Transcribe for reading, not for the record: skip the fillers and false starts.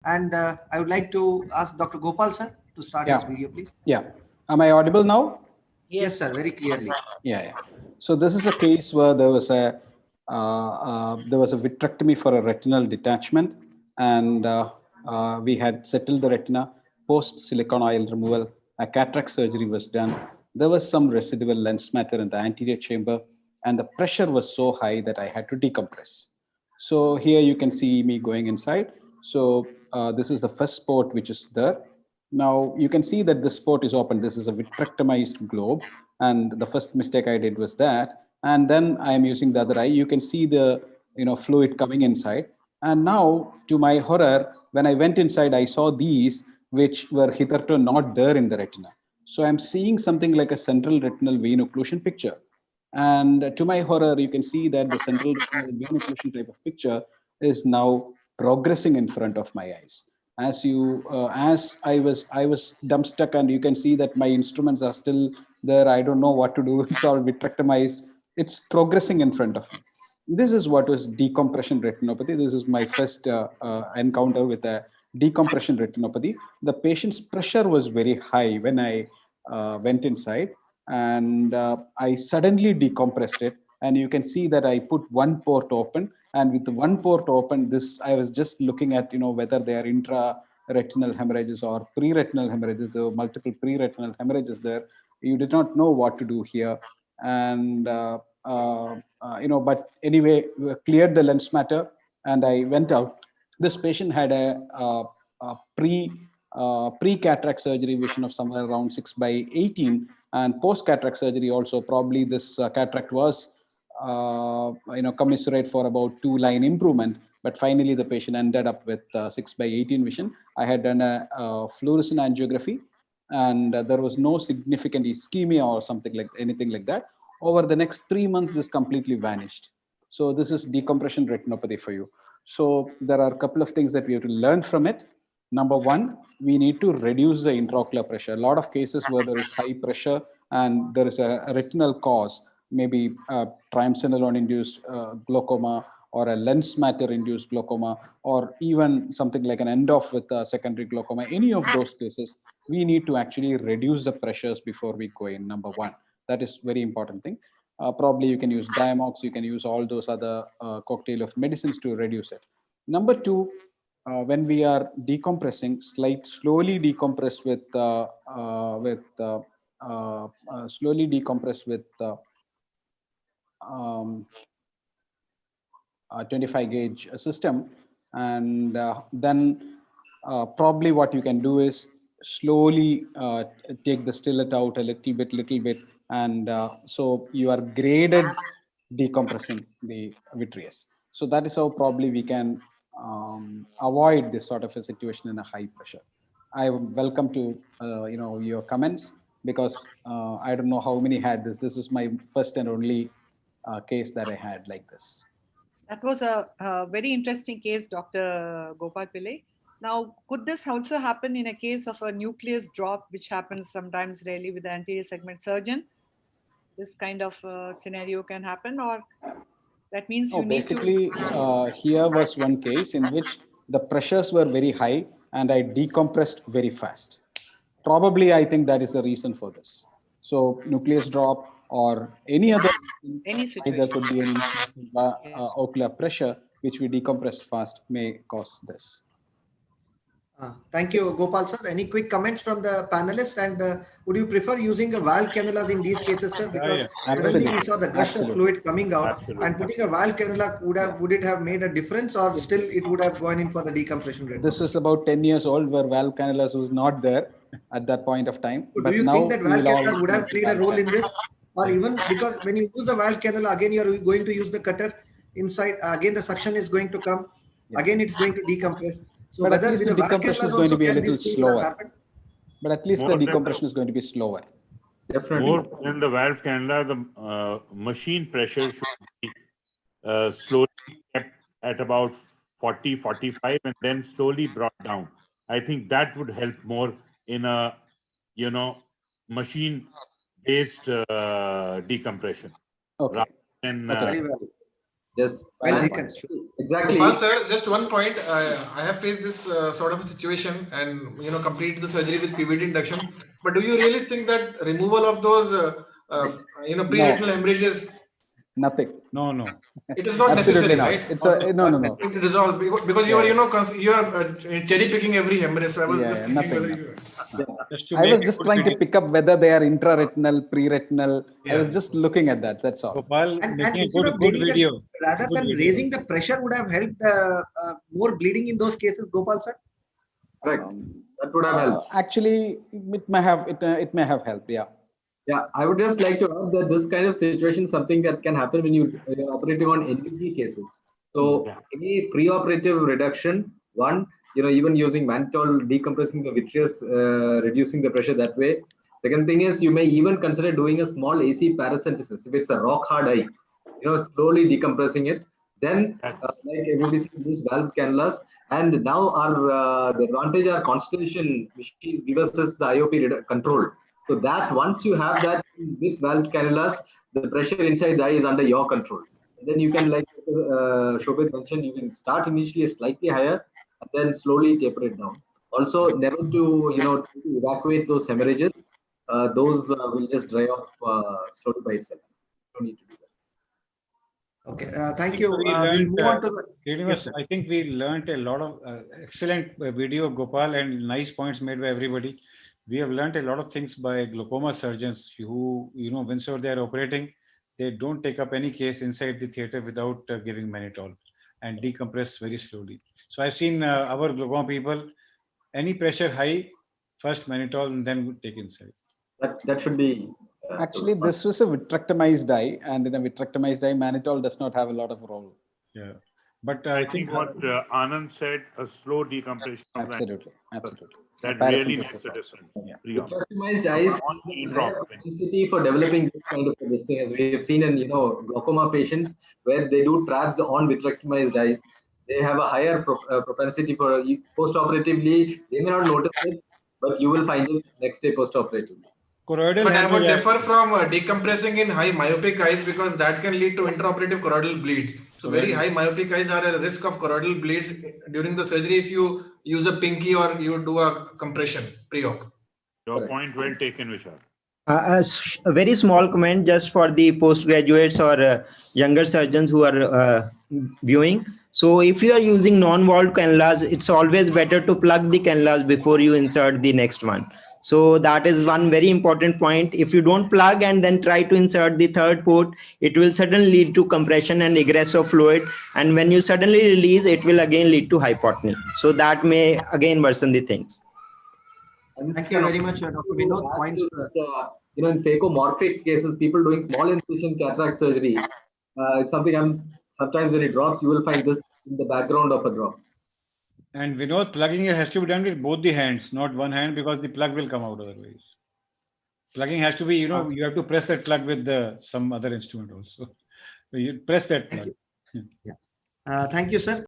And I would like to ask Dr. Gopal sir to start his Yeah, video, please. yeah. Am I audible now? Yes, sir, very clearly. Yeah. So this is a case where there was a vitrectomy for a retinal detachment, and we had settled the retina. Post silicone oil removal, a cataract surgery was done. There was some residual lens matter in the anterior chamber, and the pressure was so high that I had to decompress. So here you can see me going inside. So this is the first port which is there. Now you can see that this port is open. This is a vitrectomized globe. And the first mistake I did was that. And then I am using the other eye. You can see the fluid coming inside. And now, to my horror, when I went inside, I saw these which were hitherto not there in the retina. So I'm seeing something like a central retinal vein occlusion picture. And to my horror, you can see that the central retinal vein occlusion type of picture is now progressing in front of my eyes. As I was dumbstruck, and you can see that my instruments are still there. I don't know what to do. It's all vitrectomized. It's progressing in front of me. This is what was decompression retinopathy. This is my first encounter with a decompression retinopathy. The patient's pressure was very high when I went inside, and I suddenly decompressed it. And you can see that I put one port open, and with the one port open, this I was just looking at whether they are intra-retinal hemorrhages or pre-retinal hemorrhages. There were multiple pre-retinal hemorrhages there. You did not know what to do here, and but anyway, we cleared the lens matter, and I went out. This patient had a pre-cataract surgery vision of somewhere around 6/18, and post-cataract surgery also. Probably this cataract was commiserate for about 2-line improvement, but finally the patient ended up with 6/18 vision. I had done a fluorescent angiography, and there was no significant ischemia or something like anything like that. Over the next 3 months, this completely vanished. So this is decompression retinopathy for you. So there are a couple of things that we have to learn from it. Number one, we need to reduce the intraocular pressure. A lot of cases where there is high pressure and there is a retinal cause, maybe triamcinolone induced glaucoma, or a lens matter induced glaucoma, or even something like an end-off with secondary glaucoma. Any of those cases, we need to actually reduce the pressures before we go in. Number one, that is very important thing. Probably you can use Diamox, you can use all those other cocktail of medicines to reduce it. Number two, when we are decompressing, slowly decompress slowly decompress with um, 25 gauge system, and then probably what you can do is slowly take the stillet out a little bit, and so you are graded decompressing the vitreous. So that is how probably we can avoid this sort of a situation in a high pressure. I welcome to your comments, because I don't know how many had this. This is my first and only case that I had like this. That was a very interesting case, Dr. Gopal Pillai. Now, could this also happen in a case of a nucleus drop, which happens sometimes rarely with the anterior segment surgeon? This kind of scenario can happen, or that means you need to... Basically, here was one case in which the pressures were very high and I decompressed very fast. Probably, I think that is the reason for this. So, nucleus drop or any other, any there situation. could be an ocular pressure which we decompressed fast may cause this. Thank you, Gopal sir. Any quick comments from the panelists? And would you prefer using a valve cannulas in these cases, sir? Because suddenly we saw the gush of fluid coming out, and putting a valve cannula would it have made a difference, or still it would have gone in for the decompression rate? This was about 10 years old, where valve cannulas was not there at that point of time. So but do you now think that valve cannulas would have played a role in this? Or even because when you use the valve cannula, again, you're going to use the cutter inside. Again, the suction is going to come. Again, it's going to decompress. So but whether at least with the the valve decompression is cannulas going to also be a can little this thing would have slower. happened? But at least the decompression is going to be slower. Definitely. More than the valve cannula, the machine pressure should be slowly kept at about 40, 45, and then slowly brought down. I think that would help more in a, machine-based decompression. Okay. And, Very well. Yes. Well And taken. exactly. Gopal sir, just one point. I have faced this sort of a situation and completed the surgery with PVT induction. But do you really think that removal of those pre-retinal hemorrhages, Nothing. No. it is not Absolutely necessary, not. right? It's a no. It resolved because you are cherry picking every hemorrhage. So I was just thinking nothing. whether you. Just to I make was a just good trying to video. pick up whether they are intraretinal, pre-retinal. I Yeah. was just looking at that. That's all. Gopal, And making a instead of good bleeding, video. rather Good than video. raising the pressure, would have helped more bleeding in those cases, Gopal sir? Correct. That would have helped. Actually, it may have helped. Yeah. Yeah, I would just like to add that this kind of situation is something that can happen when you're operating on NVG cases. So any preoperative reduction, one, even using mannitol, decompressing the vitreous, reducing the pressure that way. Second thing is you may even consider doing a small AC paracentesis if it's a rock hard eye, slowly decompressing it. Then, like everybody said, use valve cannulas. And now the advantage our Constellation machines give us is the IOP control. So that once you have that with valve cannulas, the pressure inside the eye is under your control. And then you can, like Shobhit mentioned, you can start initially slightly higher and then slowly taper it down. Also, never to evacuate those hemorrhages. Those will just dry off slowly by itself. You don't need to do that. Okay, thank you. We We'll learned, move on to the. Srinivas, I think we learned a lot of excellent video, Gopal, and nice points made by everybody. We have learned a lot of things by glaucoma surgeons who, whenever they are operating, they don't take up any case inside the theater without giving mannitol and decompress very slowly. So I've seen our glaucoma people, any pressure high, first mannitol and then take inside. That should be. Actually, this was a vitrectomized eye, and in a vitrectomized eye, mannitol does not have a lot of role. Yeah, but I think what Anand said, a slow decompression of Absolutely. that really makes a Paracentesis difference. also. Optimized eyes propensity for developing this kind of this thing, as we have seen in glaucoma patients where they do trabs on vitrectomized eyes. They have a higher propensity for post-operatively. They may not notice it, but you will find it next day post-operatively. But I would differ from decompressing in high myopic eyes because that can lead to intraoperative choroidal bleeds. So very high myopic eyes are at risk of choroidal bleeds during the surgery if you use a pinky or you do a compression pre-op. Your point well taken, Vishal. A very small comment just for the postgraduates or younger surgeons who are viewing. So if you are using non-walled cannulas, it's always better to plug the cannulas before you insert the next one. So that is one very important point. If you don't plug and then try to insert the third port, it will suddenly lead to compression and egress of fluid. And when you suddenly release, it will again lead to hypotony. So that may again worsen the things. Thank you very much, Dr. Vinod. Points. In phacomorphic cases, people doing small incision cataract surgery, it's something sometimes when it drops, you will find this in the background of a drop. And Vinod, plugging has to be done with both the hands, not one hand, because the plug will come out otherwise. Plugging has to be, you have to press that plug with some other instrument also. You press that plug. Thank you, sir.